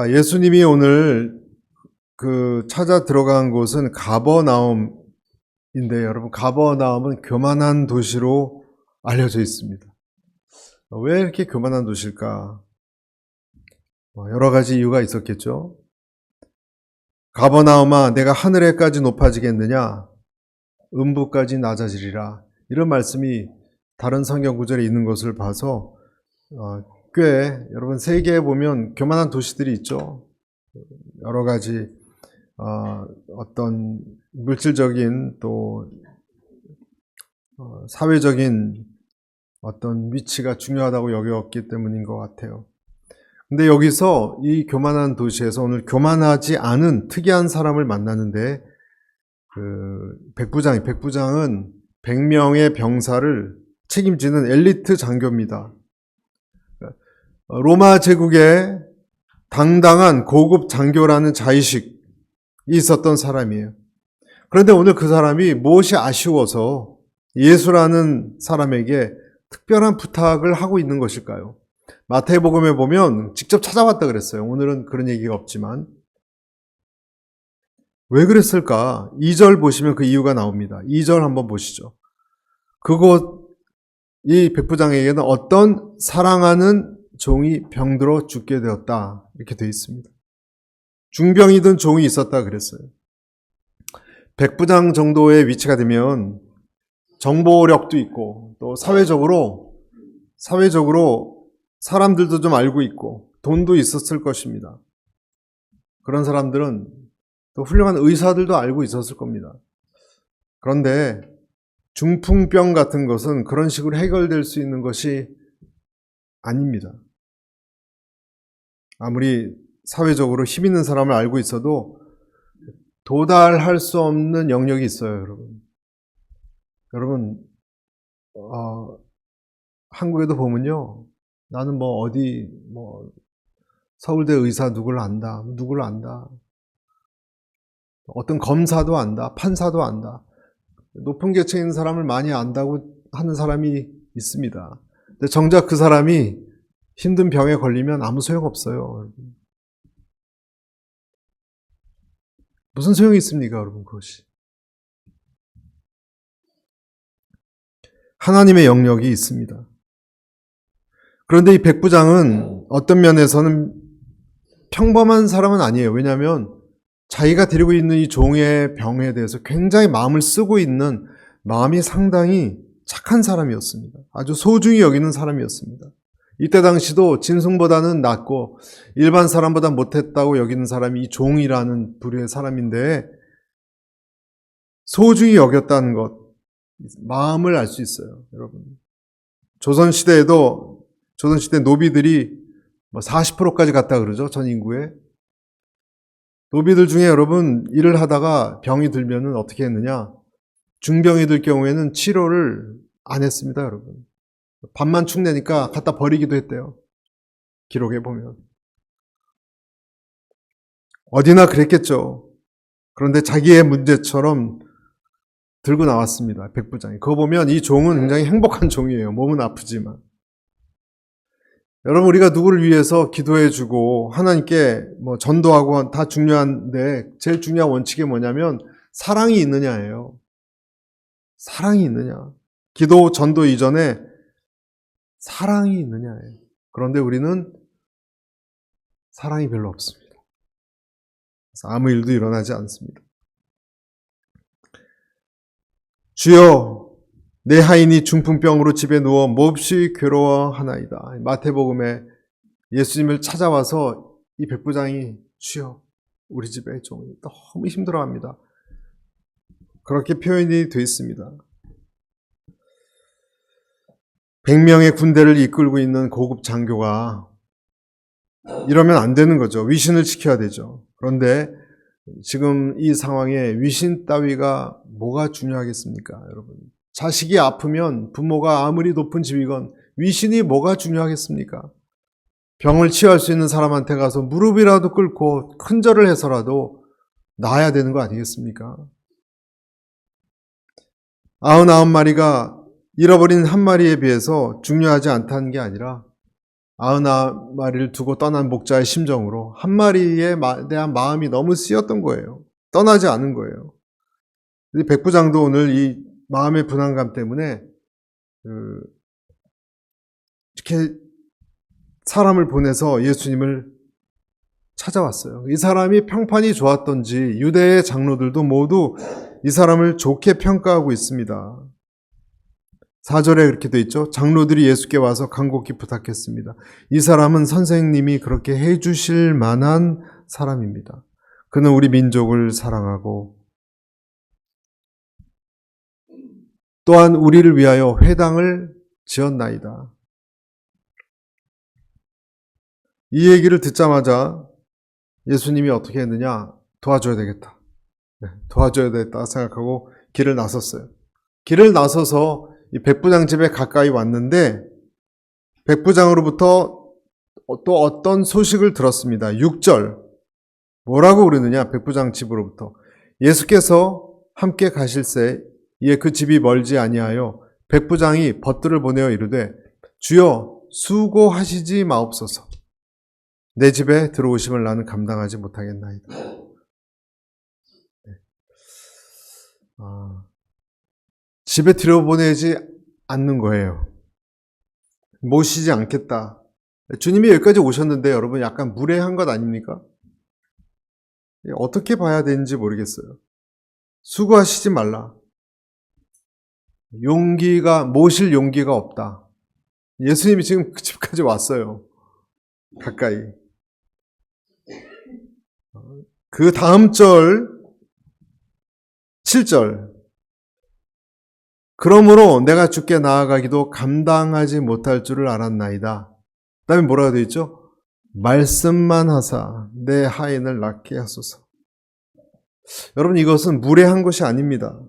예수님이 오늘 찾아 들어간 곳은 가버나움인데, 여러분, 가버나움은 교만한 도시로 알려져 있습니다. 왜 이렇게 교만한 도시일까? 여러 가지 이유가 있었겠죠. 가버나움아, 내가 하늘에까지 높아지겠느냐? 음부까지 낮아지리라. 이런 말씀이 다른 성경 구절에 있는 것을 봐서 꽤 여러분 세계에 보면 교만한 도시들이 있죠. 여러 가지 어떤 물질적인 또 사회적인 어떤 위치가 중요하다고 여겼기 때문인 것 같아요. 근데 여기서 이 교만한 도시에서 오늘 교만하지 않은 특이한 사람을 만나는데, 백부장은 100명의 병사를 책임지는 엘리트 장교입니다. 로마 제국에 당당한 고급 장교라는 자의식이 있었던 사람이에요. 그런데 오늘 그 사람이 무엇이 아쉬워서 예수라는 사람에게 특별한 부탁을 하고 있는 것일까요? 마태복음에 보면 직접 찾아왔다 그랬어요. 오늘은 그런 얘기가 없지만. 왜 그랬을까? 2절 보시면 그 이유가 나옵니다. 2절 한번 보시죠. 이 백부장에게는 어떤 사랑하는 종이 병들어 죽게 되었다. 이렇게 되어 있습니다. 중병이 든 종이 있었다 그랬어요. 백부장 정도의 위치가 되면 정보력도 있고 또 사회적으로 사람들도 좀 알고 있고 돈도 있었을 것입니다. 그런 사람들은 또 훌륭한 의사들도 알고 있었을 겁니다. 그런데 중풍병 같은 것은 그런 식으로 해결될 수 있는 것이 아닙니다. 아무리 사회적으로 힘 있는 사람을 알고 있어도 도달할 수 없는 영역이 있어요, 여러분. 한국에도 보면요. 나는 서울대 의사 누구를 안다. 어떤 검사도 안다. 판사도 안다. 높은 계층에 있는 사람을 많이 안다고 하는 사람이 있습니다. 근데 정작 그 사람이 힘든 병에 걸리면 아무 소용없어요. 무슨 소용이 있습니까, 여러분, 그것이? 하나님의 영역이 있습니다. 그런데 이 백부장은 어떤 면에서는 평범한 사람은 아니에요. 왜냐하면 자기가 데리고 있는 이 종의 병에 대해서 굉장히 마음을 쓰고 있는, 마음이 상당히 착한 사람이었습니다. 아주 소중히 여기는 사람이었습니다. 이때 당시도 짐승보다는 낫고 일반 사람보다 못했다고 여기는 사람이 이 종이라는 부류의 사람인데, 소중히 여겼다는 것, 마음을 알 수 있어요, 여러분. 조선시대 노비들이 40%까지 갔다 그러죠, 전 인구에. 노비들 중에 여러분 일을 하다가 병이 들면은 어떻게 했느냐? 중병이 들 경우에는 치료를 안 했습니다, 여러분. 밥만 축내니까 갖다 버리기도 했대요. 기록에 보면. 어디나 그랬겠죠. 그런데 자기의 문제처럼 들고 나왔습니다, 백부장이. 그거 보면 이 종은 굉장히 행복한 종이에요. 몸은 아프지만. 여러분, 우리가 누구를 위해서 기도해주고 하나님께 전도하고 다 중요한데, 제일 중요한 원칙이 뭐냐면 사랑이 있느냐예요. 사랑이 있느냐. 기도, 전도 이전에 사랑이 있느냐예요. 그런데 우리는 사랑이 별로 없습니다. 그래서 아무 일도 일어나지 않습니다. 주여, 내 하인이 중풍병으로 집에 누워 몹시 괴로워하나이다. 마태복음에 예수님을 찾아와서 이 백부장이 주여, 우리 집의 종이 너무 힘들어합니다. 그렇게 표현이 되어 있습니다. 100명의 군대를 이끌고 있는 고급 장교가 이러면 안 되는 거죠. 위신을 지켜야 되죠. 그런데 지금 이 상황에 위신 따위가 뭐가 중요하겠습니까, 여러분? 자식이 아프면 부모가 아무리 높은 지위건 위신이 뭐가 중요하겠습니까? 병을 치유할 수 있는 사람한테 가서 무릎이라도 꿇고 큰절을 해서라도 나아야 되는 거 아니겠습니까? 99마리가 잃어버린 한 마리에 비해서 중요하지 않다는 게 아니라 마리를 두고 떠난 목자의 심정으로 한 마리에 대한 마음이 너무 쓰였던 거예요. 떠나지 않은 거예요. 백부장도 오늘 이 마음의 분한감 때문에 이렇게 사람을 보내서 예수님을 찾아왔어요. 이 사람이 평판이 좋았던지 유대의 장로들도 모두 이 사람을 좋게 평가하고 있습니다. 4절에 그렇게 돼 있죠. 장로들이 예수께 와서 간곡히 부탁했습니다. 이 사람은 선생님이 그렇게 해주실 만한 사람입니다. 그는 우리 민족을 사랑하고 또한 우리를 위하여 회당을 지었나이다. 이 얘기를 듣자마자 예수님이 어떻게 했느냐? 도와줘야 되겠다. 도와줘야 되겠다 생각하고 길을 나섰어요. 길을 나서서 이 백부장 집에 가까이 왔는데 백부장으로부터 또 어떤 소식을 들었습니다. 6절 뭐라고 그러느냐? 백부장 집으로부터 예수께서 함께 가실새 이에 그 집이 멀지 아니하여 백부장이 벗들을 보내어 이르되 주여 수고하시지 마옵소서. 내 집에 들어오심을 나는 감당하지 못하겠나이다. 집에 들여보내지 않는 거예요. 모시지 않겠다. 주님이 여기까지 오셨는데 여러분 약간 무례한 것 아닙니까? 어떻게 봐야 되는지 모르겠어요. 수고하시지 말라. 모실 용기가 없다. 예수님이 지금 그 집까지 왔어요. 가까이. 그 다음 절 7절 그러므로 내가 주께 나아가기도 감당하지 못할 줄을 알았나이다. 그 다음에 뭐라고 되어 있죠? 말씀만 하사 내 하인을 낫게 하소서. 여러분 이것은 무례한 것이 아닙니다.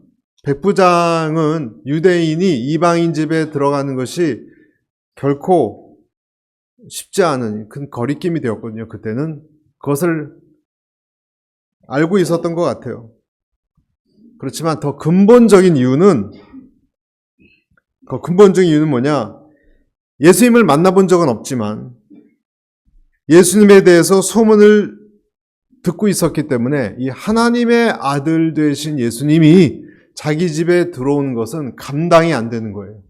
백부장은 유대인이 이방인 집에 들어가는 것이 결코 쉽지 않은 큰 거리낌이 되었거든요. 그때는 그것을 알고 있었던 것 같아요. 그렇지만 더 근본적인 이유는 뭐냐? 예수님을 만나본 적은 없지만 예수님에 대해서 소문을 듣고 있었기 때문에 이 하나님의 아들 되신 예수님이 자기 집에 들어온 것은 감당이 안 되는 거예요.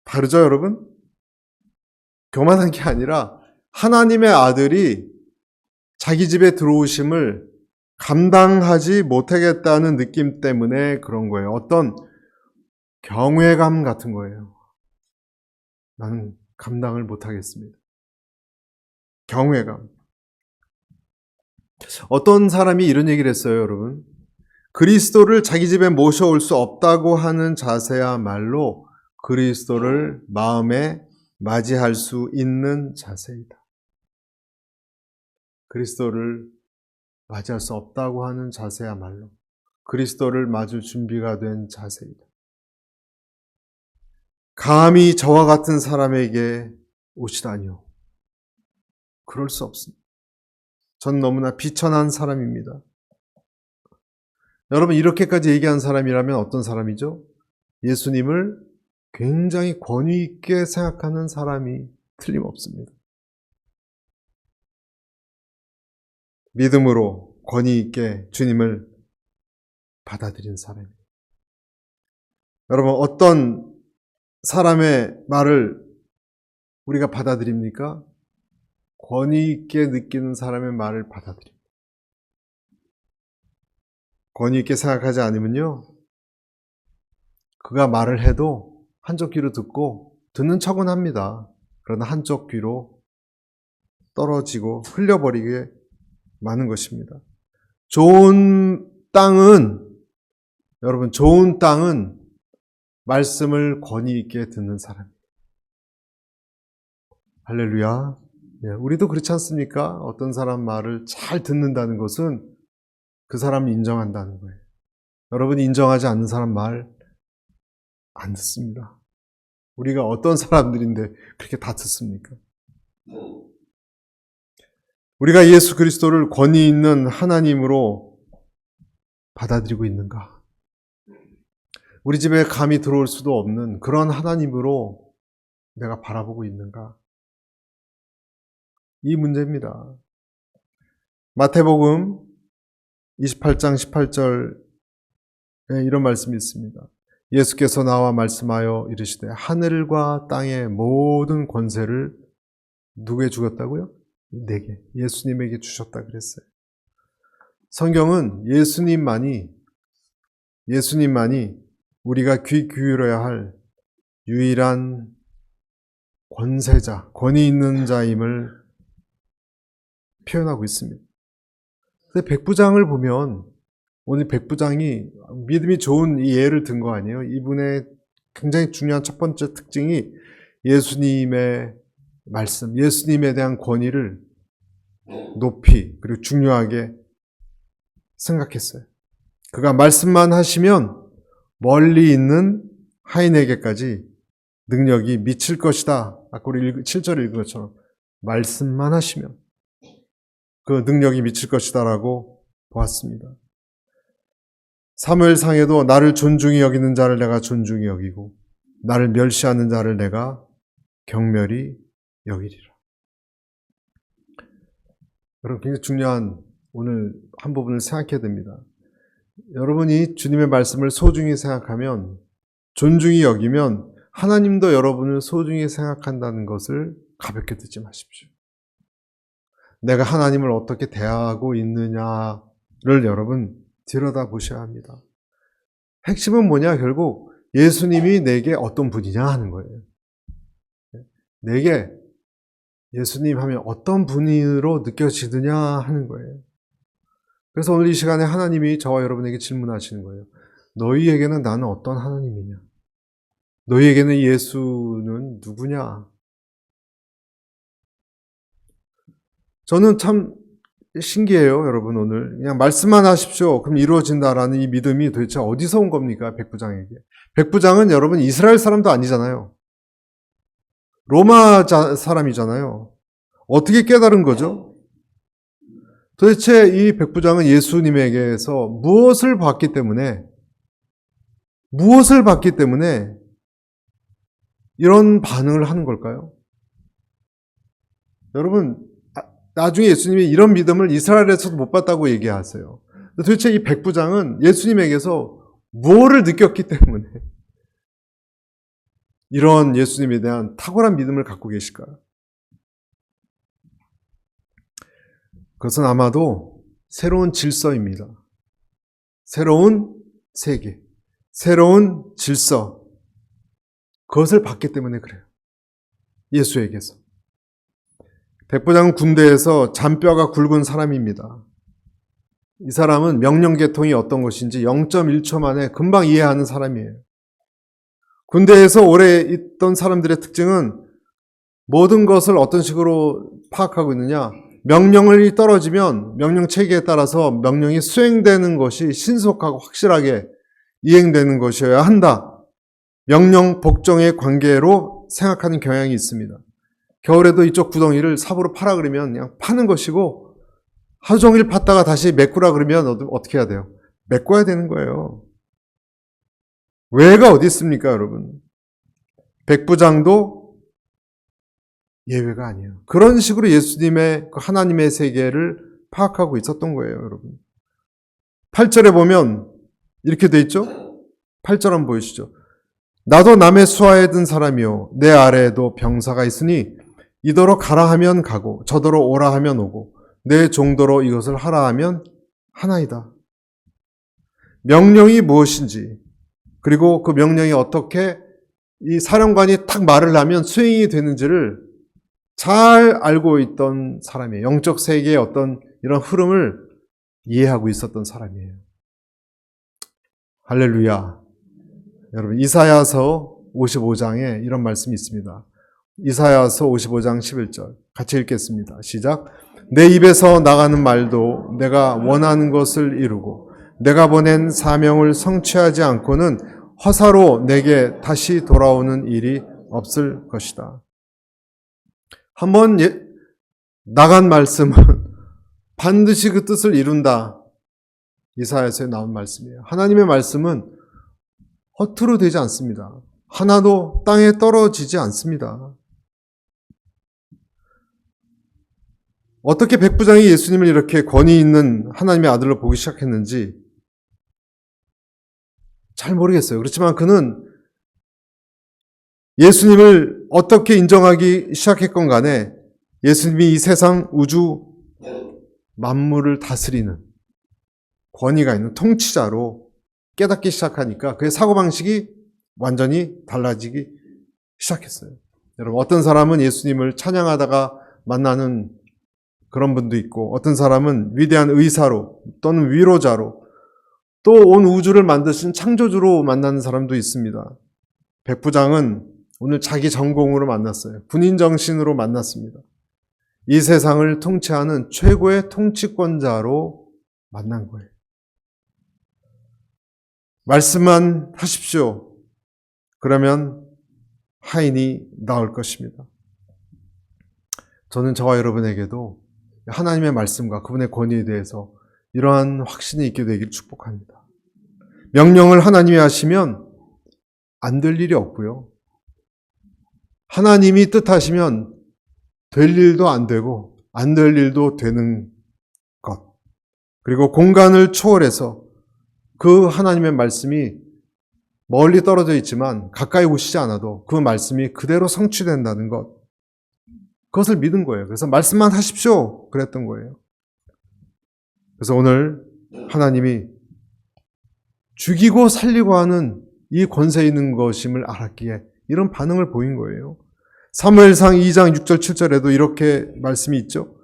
다르죠, 여러분? 교만한 게 아니라 하나님의 아들이 자기 집에 들어오심을 감당하지 못하겠다는 느낌 때문에 그런 거예요. 어떤 경외감 같은 거예요. 나는 감당을 못하겠습니다. 경외감. 어떤 사람이 이런 얘기를 했어요, 여러분. 그리스도를 자기 집에 모셔올 수 없다고 하는 자세야말로 그리스도를 마음에 맞이할 수 있는 자세이다. 그리스도를 맞이할 수 없다고 하는 자세야말로 그리스도를 맞을 준비가 된 자세이다. 감히 저와 같은 사람에게 오시다니요. 그럴 수 없습니다. 전 너무나 비천한 사람입니다. 여러분 이렇게까지 얘기한 사람이라면 어떤 사람이죠? 예수님을 굉장히 권위 있게 생각하는 사람이 틀림없습니다. 믿음으로 권위 있게 주님을 받아들인 사람입니다. 여러분 어떤 사람의 말을 우리가 받아들입니까? 권위 있게 느끼는 사람의 말을 받아들입니다. 권위 있게 생각하지 않으면요, 그가 말을 해도 한쪽 귀로 듣고 듣는 척은 합니다. 그러나 한쪽 귀로 떨어지고 흘려버리게 많은 것입니다. 여러분 좋은 땅은 말씀을 권위 있게 듣는 사람입니다. 할렐루야. 우리도 그렇지 않습니까? 어떤 사람 말을 잘 듣는다는 것은 그 사람을 인정한다는 거예요. 여러분이 인정하지 않는 사람 말 안 듣습니다. 우리가 어떤 사람들인데 그렇게 다 듣습니까? 우리가 예수 그리스도를 권위 있는 하나님으로 받아들이고 있는가? 우리 집에 감히 들어올 수도 없는 그런 하나님으로 내가 바라보고 있는가? 이 문제입니다. 마태복음 28장 18절에 이런 말씀이 있습니다. 예수께서 나와 말씀하여 이르시되 하늘과 땅의 모든 권세를 누구에 주었다고요? 내게, 예수님에게 주셨다 그랬어요. 성경은 예수님만이 우리가 귀 기울여야 할 유일한 권세자, 권위 있는 자임을 표현하고 있습니다. 근데 백부장을 보면 오늘 백부장이 믿음이 좋은 이 예를 든 거 아니에요? 이분의 굉장히 중요한 첫 번째 특징이 예수님의 말씀, 예수님에 대한 권위를 높이 그리고 중요하게 생각했어요. 그가 말씀만 하시면 멀리 있는 하인에게까지 능력이 미칠 것이다. 아까 우리 7절에 읽은 것처럼 말씀만 하시면 그 능력이 미칠 것이다 라고 보았습니다. 사무엘상에도 나를 존중히 여기는 자를 내가 존중히 여기고 나를 멸시하는 자를 내가 경멸히 여기리라. 여러분 굉장히 중요한 오늘 한 부분을 생각해야 됩니다. 여러분이 주님의 말씀을 소중히 생각하면, 존중히 여기면 하나님도 여러분을 소중히 생각한다는 것을 가볍게 듣지 마십시오. 내가 하나님을 어떻게 대하고 있느냐를 여러분 들여다보셔야 합니다. 핵심은 뭐냐? 결국 예수님이 내게 어떤 분이냐 하는 거예요. 내게 예수님 하면 어떤 분으로 느껴지느냐 하는 거예요. 그래서 오늘 이 시간에 하나님이 저와 여러분에게 질문하시는 거예요. 너희에게는 나는 어떤 하나님이냐? 너희에게는 예수는 누구냐? 저는 참 신기해요, 여러분. 오늘 그냥 말씀만 하십시오. 그럼 이루어진다라는 이 믿음이 도대체 어디서 온 겁니까? 백부장에게. 백부장은 여러분 이스라엘 사람도 아니잖아요. 로마 사람이잖아요. 어떻게 깨달은 거죠? 도대체 이 백부장은 예수님에게서 무엇을 봤기 때문에 이런 반응을 하는 걸까요? 여러분, 나중에 예수님이 이런 믿음을 이스라엘에서도 못 봤다고 얘기하세요. 도대체 이 백부장은 예수님에게서 무엇을 느꼈기 때문에 이런 예수님에 대한 탁월한 믿음을 갖고 계실까요? 그것은 아마도 새로운 질서입니다. 새로운 세계, 새로운 질서, 그것을 받기 때문에 그래요. 예수에게서. 백부장은 군대에서 잔뼈가 굵은 사람입니다. 이 사람은 명령계통이 어떤 것인지 0.1초 만에 금방 이해하는 사람이에요. 군대에서 오래 있던 사람들의 특징은 모든 것을 어떤 식으로 파악하고 있느냐? 명령이 떨어지면 명령 체계에 따라서 명령이 수행되는 것이 신속하고 확실하게 이행되는 것이어야 한다. 명령 복종의 관계로 생각하는 경향이 있습니다. 겨울에도 이쪽 구덩이를 삽으로 파라 그러면 그냥 파는 것이고, 하루 종일 팠다가 다시 메꾸라 그러면 어떻게 해야 돼요? 메꿔야 되는 거예요. 외가 어디 있습니까, 여러분? 백부장도 예외가 아니에요. 그런 식으로 예수님의 하나님의 세계를 파악하고 있었던 거예요, 여러분. 8절에 보면 이렇게 돼 있죠? 8절 한번 보이시죠? 나도 남의 수하에 든 사람이요 내 아래에도 병사가 있으니 이더러 가라 하면 가고 저더러 오라 하면 오고 내 종도로 이것을 하라 하면 하나이다. 명령이 무엇인지, 그리고 그 명령이 어떻게 이 사령관이 딱 말을 하면 수행이 되는지를 잘 알고 있던 사람이에요. 영적 세계의 어떤 이런 흐름을 이해하고 있었던 사람이에요. 할렐루야. 여러분, 이사야서 55장에 이런 말씀이 있습니다. 이사야서 55장 11절 같이 읽겠습니다. 시작. 내 입에서 나가는 말도 내가 원하는 것을 이루고 내가 보낸 사명을 성취하지 않고는 허사로 내게 다시 돌아오는 일이 없을 것이다. 한번 나간 말씀은 반드시 그 뜻을 이룬다. 이사야서에 나온 말씀이에요. 하나님의 말씀은 허투루 되지 않습니다. 하나도 땅에 떨어지지 않습니다. 어떻게 백부장이 예수님을 이렇게 권위 있는 하나님의 아들로 보기 시작했는지 잘 모르겠어요. 그렇지만 그는 예수님을 어떻게 인정하기 시작했건 간에 예수님이 이 세상 우주 만물을 다스리는 권위가 있는 통치자로 깨닫기 시작하니까 그의 사고방식이 완전히 달라지기 시작했어요. 여러분, 어떤 사람은 예수님을 찬양하다가 만나는 그런 분도 있고, 어떤 사람은 위대한 의사로 또는 위로자로 또 온 우주를 만드신 창조주로 만나는 사람도 있습니다. 백부장은 오늘 자기 전공으로 만났어요. 군인 정신으로 만났습니다. 이 세상을 통치하는 최고의 통치권자로 만난 거예요. 말씀만 하십시오. 그러면 하인이 나올 것입니다. 저는 저와 여러분에게도 하나님의 말씀과 그분의 권위에 대해서 이러한 확신이 있게 되길 축복합니다. 명령을 하나님이 하시면 안 될 일이 없고요. 하나님이 뜻하시면 될 일도 안 되고 안 될 일도 되는 것. 그리고 공간을 초월해서 그 하나님의 말씀이 멀리 떨어져 있지만 가까이 오시지 않아도 그 말씀이 그대로 성취된다는 것. 그것을 믿은 거예요. 그래서 말씀만 하십시오. 그랬던 거예요. 그래서 오늘 하나님이 죽이고 살리고 하는 이 권세 있는 것임을 알았기에 이런 반응을 보인 거예요. 사무엘상 2장 6절 7절에도 이렇게 말씀이 있죠.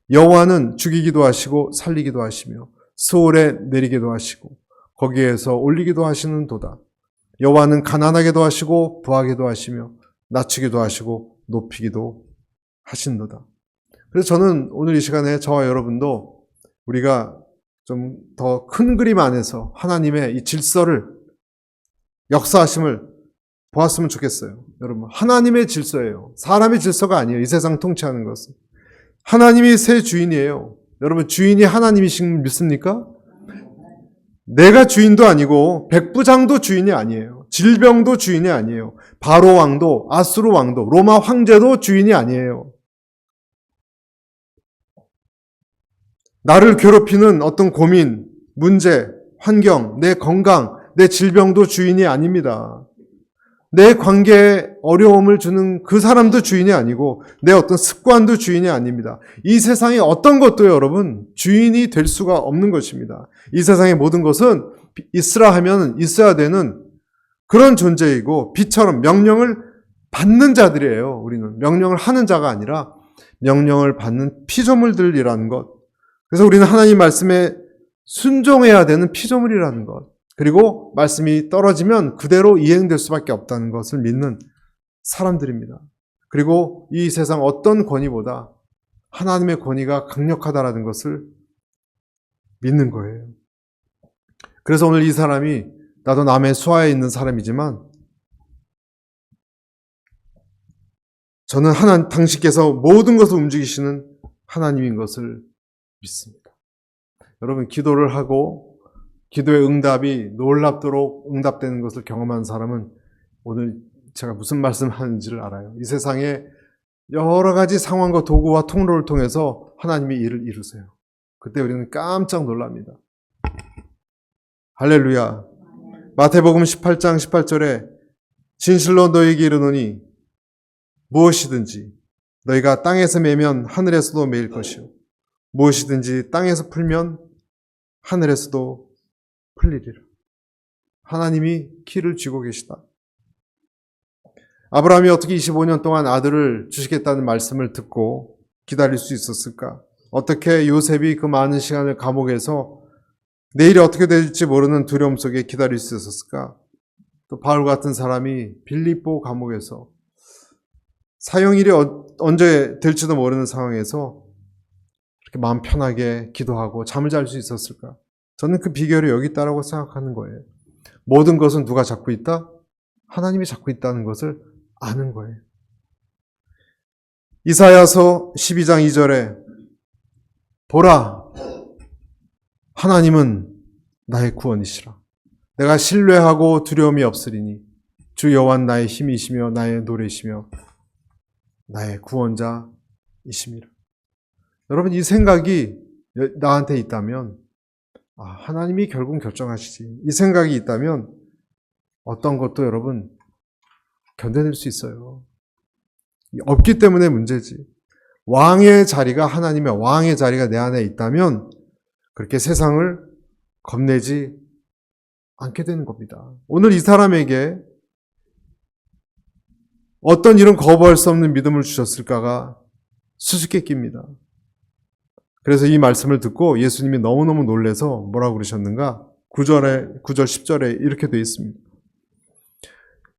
여호와는 죽이기도 하시고 살리기도 하시며 스올에 내리기도 하시고 거기에서 올리기도 하시는도다. 여호와는 가난하게도 하시고 부하게도 하시며 낮추기도 하시고 높이기도 하신도다. 그래서 저는 오늘 이 시간에 저와 여러분도 우리가 좀 더 큰 그림 안에서 하나님의 이 질서를, 역사하심을 보았으면 좋겠어요. 여러분, 하나님의 질서예요. 사람의 질서가 아니에요. 이 세상 통치하는 것은. 하나님이 새 주인이에요. 여러분, 주인이 하나님이신 믿습니까? 내가 주인도 아니고 백부장도 주인이 아니에요. 질병도 주인이 아니에요. 바로 왕도, 아수르 왕도, 로마 황제도 주인이 아니에요. 나를 괴롭히는 어떤 고민, 문제, 환경, 내 건강, 내 질병도 주인이 아닙니다. 내 관계에 어려움을 주는 그 사람도 주인이 아니고 내 어떤 습관도 주인이 아닙니다. 이 세상의 어떤 것도 여러분 주인이 될 수가 없는 것입니다. 이 세상의 모든 것은 있으라 하면 있어야 되는 그런 존재이고 빛처럼 명령을 받는 자들이에요. 우리는 명령을 하는 자가 아니라 명령을 받는 피조물들이라는 것. 그래서 우리는 하나님 말씀에 순종해야 되는 피조물이라는 것. 그리고 말씀이 떨어지면 그대로 이행될 수밖에 없다는 것을 믿는 사람들입니다. 그리고 이 세상 어떤 권위보다 하나님의 권위가 강력하다는 것을 믿는 거예요. 그래서 오늘 이 사람이 나도 남의 수하에 있는 사람이지만 저는 당신께서 모든 것을 움직이시는 하나님인 것을 믿습니다. 여러분, 기도를 하고 기도의 응답이 놀랍도록 응답되는 것을 경험한 사람은 오늘 제가 무슨 말씀하는지를 알아요. 이 세상에 여러 가지 상황과 도구와 통로를 통해서 하나님이 일을 이루세요. 그때 우리는 깜짝 놀랍니다. 할렐루야. 마태복음 18장 18절에 진실로 너희에게 이르노니 무엇이든지 너희가 땅에서 매면 하늘에서도 매일 것이요 무엇이든지 땅에서 풀면 하늘에서도 풀리리라. 하나님이 키를 쥐고 계시다. 아브라함이 어떻게 25년 동안 아들을 주시겠다는 말씀을 듣고 기다릴 수 있었을까? 어떻게 요셉이 그 많은 시간을 감옥에서 내일이 어떻게 될지 모르는 두려움 속에 기다릴 수 있었을까? 또 바울 같은 사람이 빌립보 감옥에서 사형일이 언제 될지도 모르는 상황에서 이렇게 마음 편하게 기도하고 잠을 잘 수 있었을까? 저는 그 비결이 여기 있다라고 생각하는 거예요. 모든 것은 누가 잡고 있다? 하나님이 잡고 있다는 것을 아는 거예요. 이사야서 12장 2절에 보라, 하나님은 나의 구원이시라. 내가 신뢰하고 두려움이 없으리니 주 여호와는 나의 힘이시며 나의 노래시며 나의 구원자이심이라. 여러분, 이 생각이 나한테 있다면 하나님이 결국 결정하시지. 이 생각이 있다면 어떤 것도 여러분 견뎌낼 수 있어요. 없기 때문에 문제지. 왕의 자리가 하나님의 왕의 자리가 내 안에 있다면 그렇게 세상을 겁내지 않게 되는 겁니다. 오늘 이 사람에게 어떤 이런 거부할 수 없는 믿음을 주셨을까가 수수께끼입니다. 그래서 이 말씀을 듣고 예수님이 너무너무 놀라서 뭐라고 그러셨는가? 9절 10절에 이렇게 되어 있습니다.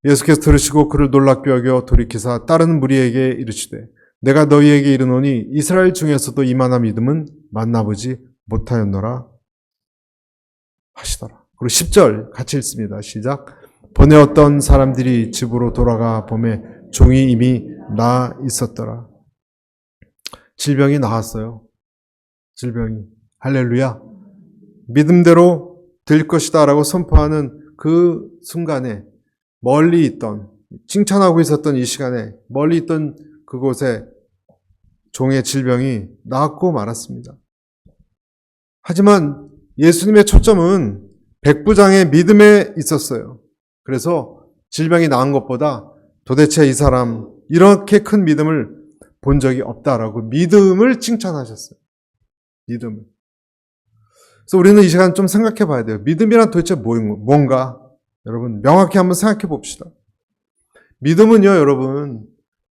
예수께서 들으시고 그를 놀랍게 여겨 돌이키사 다른 무리에게 이르시되 내가 너희에게 이르노니 이스라엘 중에서도 이만한 믿음은 만나보지 못하였노라 하시더라. 그리고 10절 같이 읽습니다. 시작. 보내었던 사람들이 집으로 돌아가 보매 종이 이미 나아 있었더라. 질병이 나았어요. 질병이. 할렐루야. 믿음대로 될 것이다 라고 선포하는 그 순간에 멀리 있던, 칭찬하고 있었던 이 시간에 멀리 있던 그곳에 종의 질병이 나았고 말았습니다. 하지만 예수님의 초점은 백부장의 믿음에 있었어요. 그래서 질병이 나은 것보다 도대체 이 사람 이렇게 큰 믿음을 본 적이 없다라고 믿음을 칭찬하셨어요. 믿음을. 그래서 우리는 이 시간 좀 생각해 봐야 돼요. 믿음이란 도대체 뭔가? 여러분 명확히 한번 생각해 봅시다. 믿음은요, 여러분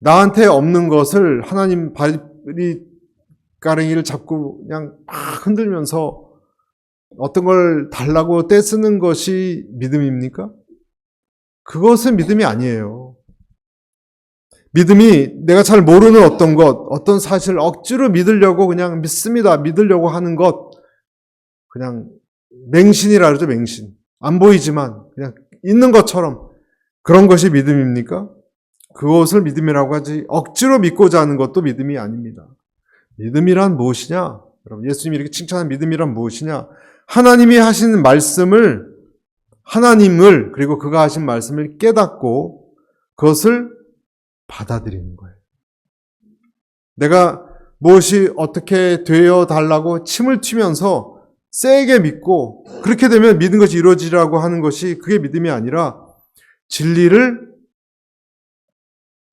나한테 없는 것을 하나님 발이 가랭이를 잡고 그냥 막 흔들면서 어떤 걸 달라고 떼쓰는 것이 믿음입니까? 그것은 믿음이 아니에요. 믿음이 내가 잘 모르는 어떤 것, 어떤 사실을 억지로 믿으려고 그냥 믿습니다. 믿으려고 하는 것, 그냥 맹신이라 그러죠, 맹신. 안 보이지만 그냥 있는 것처럼 그런 것이 믿음입니까? 그것을 믿음이라고 하지 억지로 믿고자 하는 것도 믿음이 아닙니다. 믿음이란 무엇이냐? 여러분, 예수님이 이렇게 칭찬한 믿음이란 무엇이냐? 하나님이 하신 말씀을, 하나님을, 그리고 그가 하신 말씀을 깨닫고 그것을 받아들이는 거예요. 내가 무엇이 어떻게 되어 달라고 침을 튀면서 세게 믿고 그렇게 되면 믿은 것이 이루어지라고 하는 것이 그게 믿음이 아니라 진리를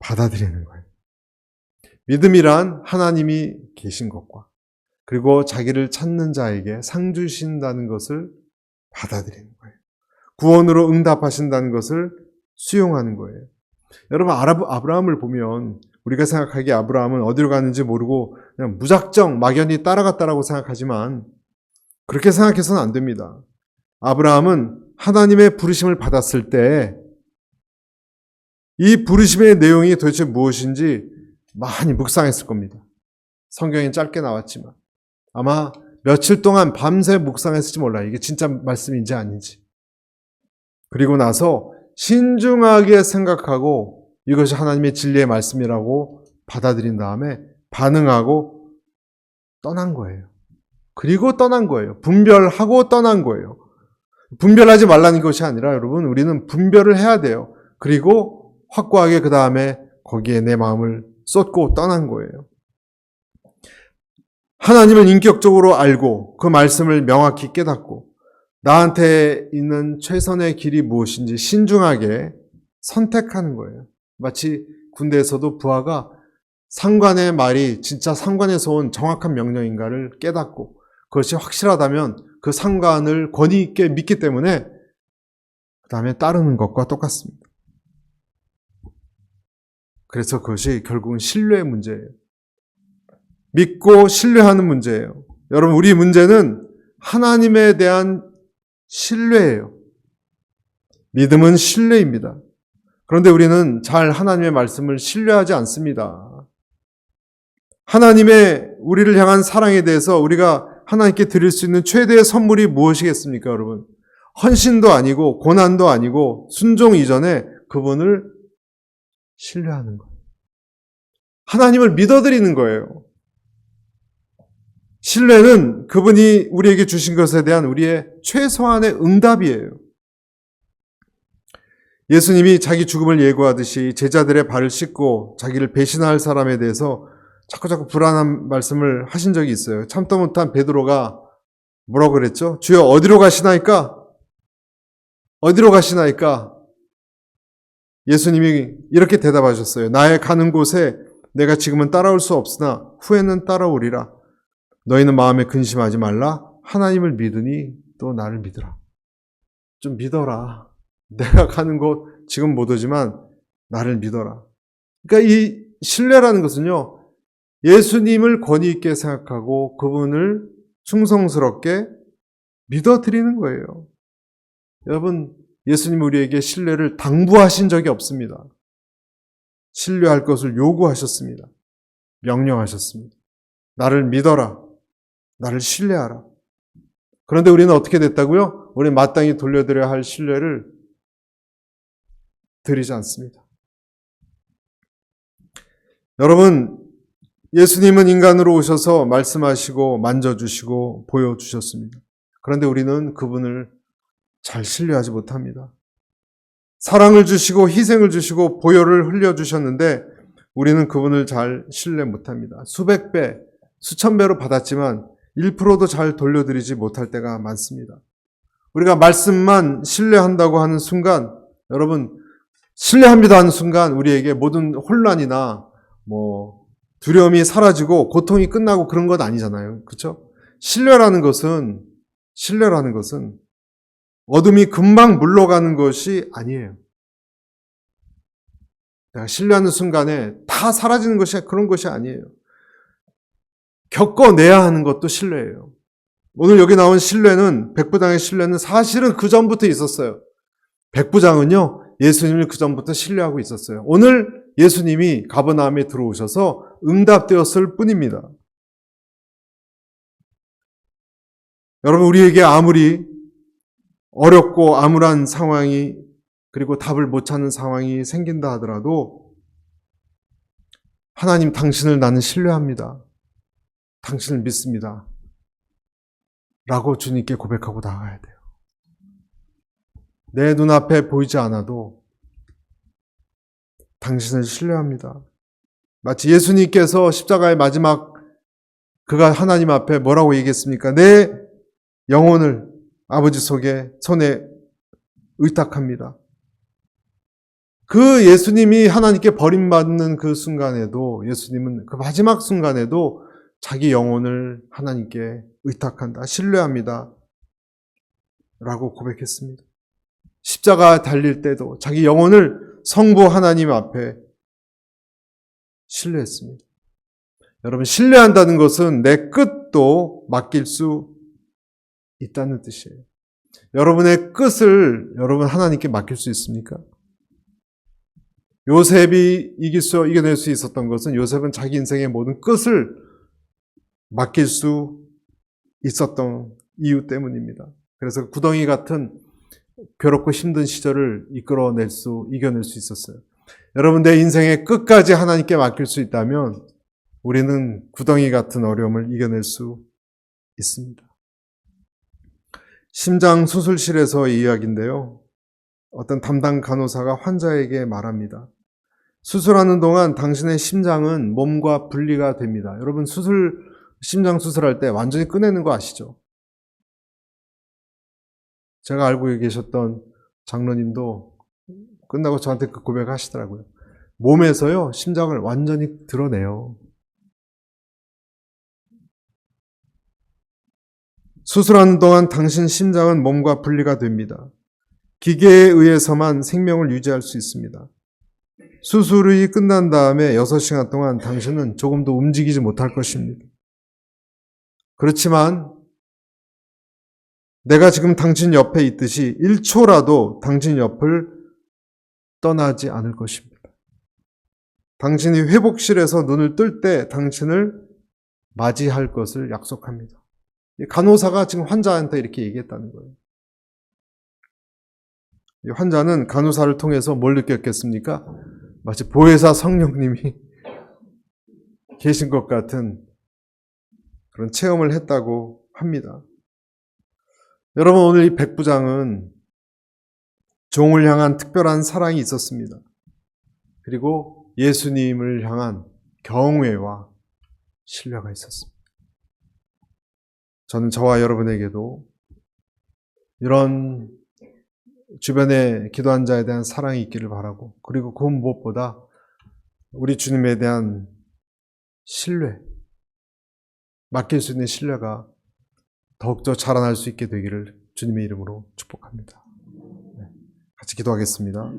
받아들이는 거예요. 믿음이란 하나님이 계신 것과 그리고 자기를 찾는 자에게 상 주신다는 것을 받아들이는 거예요. 구원으로 응답하신다는 것을 수용하는 거예요. 여러분, 아브라함을 보면 우리가 생각하기에 아브라함은 어디로 가는지 모르고 그냥 무작정 막연히 따라갔다라고 생각하지만 그렇게 생각해서는 안 됩니다. 아브라함은 하나님의 부르심을 받았을 때 이 부르심의 내용이 도대체 무엇인지 많이 묵상했을 겁니다. 성경엔 짧게 나왔지만 아마 며칠 동안 밤새 묵상했을지 몰라요. 이게 진짜 말씀인지 아닌지. 그리고 나서 신중하게 생각하고 이것이 하나님의 진리의 말씀이라고 받아들인 다음에 반응하고 떠난 거예요. 그리고 떠난 거예요. 분별하고 떠난 거예요. 분별하지 말라는 것이 아니라 여러분, 우리는 분별을 해야 돼요. 그리고 확고하게 그 다음에 거기에 내 마음을 쏟고 떠난 거예요. 하나님을 인격적으로 알고 그 말씀을 명확히 깨닫고 나한테 있는 최선의 길이 무엇인지 신중하게 선택하는 거예요. 마치 군대에서도 부하가 상관의 말이 진짜 상관에서 온 정확한 명령인가를 깨닫고 그것이 확실하다면 그 상관을 권위 있게 믿기 때문에 그 다음에 따르는 것과 똑같습니다. 그래서 그것이 결국은 신뢰의 문제예요. 믿고 신뢰하는 문제예요. 여러분, 우리 문제는 하나님에 대한 신뢰예요. 믿음은 신뢰입니다. 그런데 우리는 잘 하나님의 말씀을 신뢰하지 않습니다. 하나님의 우리를 향한 사랑에 대해서 우리가 하나님께 드릴 수 있는 최대의 선물이 무엇이겠습니까, 여러분? 헌신도 아니고 고난도 아니고 순종 이전에 그분을 신뢰하는 거예요. 하나님을 믿어드리는 거예요. 신뢰는 그분이 우리에게 주신 것에 대한 우리의 최소한의 응답이에요. 예수님이 자기 죽음을 예고하듯이 제자들의 발을 씻고 자기를 배신할 사람에 대해서 자꾸 불안한 말씀을 하신 적이 있어요. 참다 못한 베드로가 뭐라고 그랬죠? 주여 어디로 가시나이까? 어디로 가시나이까? 예수님이 이렇게 대답하셨어요. 나의 가는 곳에 내가 지금은 따라올 수 없으나 후에는 따라오리라. 너희는 마음에 근심하지 말라. 하나님을 믿으니 또 나를 믿으라. 좀 믿어라. 내가 가는 곳 지금 못 오지만 나를 믿어라. 그러니까 이 신뢰라는 것은요, 예수님을 권위 있게 생각하고 그분을 충성스럽게 믿어드리는 거예요. 여러분, 예수님 우리에게 신뢰를 당부하신 적이 없습니다. 신뢰할 것을 요구하셨습니다. 명령하셨습니다. 나를 믿어라. 나를 신뢰하라. 그런데 우리는 어떻게 됐다고요? 우리는 마땅히 돌려드려야 할 신뢰를 드리지 않습니다. 여러분, 예수님은 인간으로 오셔서 말씀하시고 만져주시고 보여주셨습니다. 그런데 우리는 그분을 잘 신뢰하지 못합니다. 사랑을 주시고 희생을 주시고 보혈을 흘려주셨는데 우리는 그분을 잘 신뢰 못합니다. 수백 배, 수천 배로 받았지만 1%도 잘 돌려드리지 못할 때가 많습니다. 우리가 말씀만 신뢰한다고 하는 순간, 여러분, 신뢰합니다 하는 순간 우리에게 모든 혼란이나 두려움이 사라지고 고통이 끝나고 그런 것 아니잖아요. 그렇죠? 신뢰라는 것은 어둠이 금방 물러가는 것이 아니에요. 내가 신뢰하는 순간에 다 사라지는 것이 그런 것이 아니에요. 겪어내야 하는 것도 신뢰예요. 오늘 여기 나온 신뢰는, 백부장의 신뢰는 사실은 그 전부터 있었어요. 백부장은요, 예수님을 그 전부터 신뢰하고 있었어요. 오늘 예수님이 가버나움에 들어오셔서 응답되었을 뿐입니다. 여러분, 우리에게 아무리 어렵고 암울한 상황이, 그리고 답을 못 찾는 상황이 생긴다 하더라도 하나님, 당신을 나는 신뢰합니다. 당신을 믿습니다. 라고 주님께 고백하고 나가야 돼요. 내 눈앞에 보이지 않아도 당신을 신뢰합니다. 마치 예수님께서 십자가의 마지막 그가 하나님 앞에 뭐라고 얘기했습니까? 내 영혼을 아버지 손에 의탁합니다. 그 예수님이 하나님께 버림받는 그 순간에도, 예수님은 그 마지막 순간에도 자기 영혼을 하나님께 의탁한다, 신뢰합니다 라고 고백했습니다. 십자가 달릴 때도 자기 영혼을 성부 하나님 앞에 신뢰했습니다. 여러분, 신뢰한다는 것은 내 끝도 맡길 수 있다는 뜻이에요. 여러분의 끝을 여러분 하나님께 맡길 수 있습니까? 요셉이 이겨낼 수 있었던 것은, 요셉은 자기 인생의 모든 끝을 맡길 수 있었던 이유 때문입니다. 그래서 구덩이 같은 괴롭고 힘든 시절을 이겨낼 수 있었어요. 여러분, 내 인생의 끝까지 하나님께 맡길 수 있다면 우리는 구덩이 같은 어려움을 이겨낼 수 있습니다. 심장 수술실에서의 이야기인데요. 어떤 담당 간호사가 환자에게 말합니다. 수술하는 동안 당신의 심장은 몸과 분리가 됩니다. 여러분, 심장 수술할 때 완전히 꺼내는 거 아시죠? 제가 알고 계셨던 장로님도 끝나고 저한테 그 고백하시더라고요. 몸에서요, 심장을 완전히 드러내요. 수술하는 동안 당신 심장은 몸과 분리가 됩니다. 기계에 의해서만 생명을 유지할 수 있습니다. 수술이 끝난 다음에 6시간 동안 당신은 조금도 움직이지 못할 것입니다. 그렇지만 내가 지금 당신 옆에 있듯이 1초라도 당신 옆을 떠나지 않을 것입니다. 당신이 회복실에서 눈을 뜰 때 당신을 맞이할 것을 약속합니다. 간호사가 지금 환자한테 이렇게 얘기했다는 거예요. 이 환자는 간호사를 통해서 뭘 느꼈겠습니까? 마치 보혜사 성령님이 계신 것 같은 그런 체험을 했다고 합니다. 여러분, 오늘 이 백부장은 종을 향한 특별한 사랑이 있었습니다. 그리고 예수님을 향한 경외와 신뢰가 있었습니다. 저는 저와 여러분에게도 이런 주변에 기도한 자에 대한 사랑이 있기를 바라고, 그리고 그 무엇보다 우리 주님에 대한 신뢰, 맡길 수 있는 신뢰가 더욱더 자라날 수 있게 되기를 주님의 이름으로 축복합니다. 같이 기도하겠습니다.